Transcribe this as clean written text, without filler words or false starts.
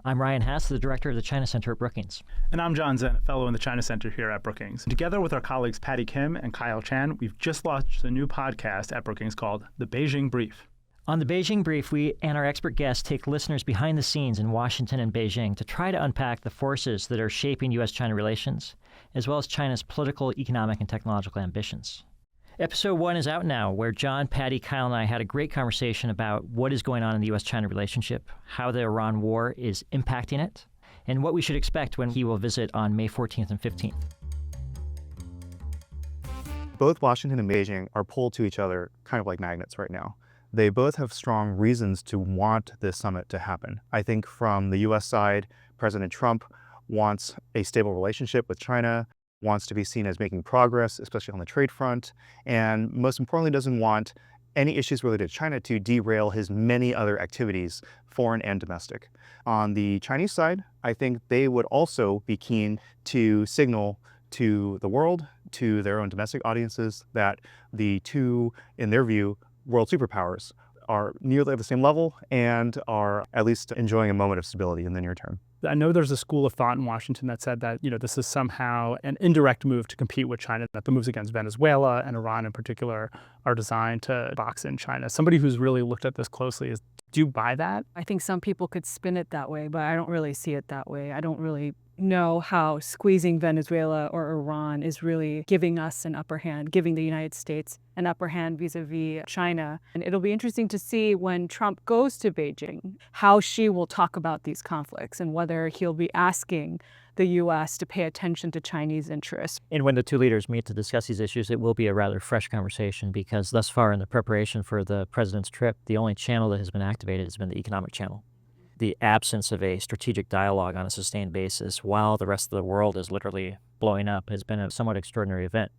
I'm Ryan Hass, the director of the China Center at Brookings. And I'm Jon Czin, a fellow in the China Center here at Brookings. Together with our colleagues Pattie Kim and Jon Czin, we've just launched a new podcast at Brookings called The Beijing Brief. On the Beijing Brief, we and our expert guests take listeners behind the scenes in Washington and Beijing to try to unpack the forces that are shaping U.S. China relations, as well as China's political, economic, and technological ambitions. Episode 1 is out now, where Jon, Pattie, Kyle, and I had a great conversation about what is going on in the U.S. China relationship, how the Iran war is impacting it, and what we should expect when he will visit on May 14th and 15th. Both Washington and Beijing are pulled to each other kind of like magnets right now. They both have strong reasons to want this summit to happen. I think from the U.S. side, President Trump wants a stable relationship with China, wants to be seen as making progress, especially on the trade front, and most importantly doesn't want any issues related to China to derail his many other activities, foreign and domestic. On the Chinese side, I think they would also be keen to signal to the world, to their own domestic audiences, that the two, in their view, world superpowers are nearly at the same level and are at least enjoying a moment of stability in the near term. I know there's a school of thought in Washington that said that, this is somehow an indirect move to compete with China, that the moves against Venezuela and Iran in particular are designed to box in China. Somebody who's really looked at this closely do you buy that? I think some people could spin it that way, but I don't really see it that way. I don't really know how squeezing Venezuela or Iran is really giving us an upper hand, giving the United States an upper hand vis-a-vis China. And it'll be interesting to see when Trump goes to Beijing, how Xi will talk about these conflicts and whether he'll be asking the U.S. to pay attention to Chinese interests. And when the two leaders meet to discuss these issues, it will be a rather fresh conversation because thus far in the preparation for the president's trip, the only channel that has been activated has been the economic channel. The absence of a strategic dialogue on a sustained basis while the rest of the world is literally blowing up has been a somewhat extraordinary event.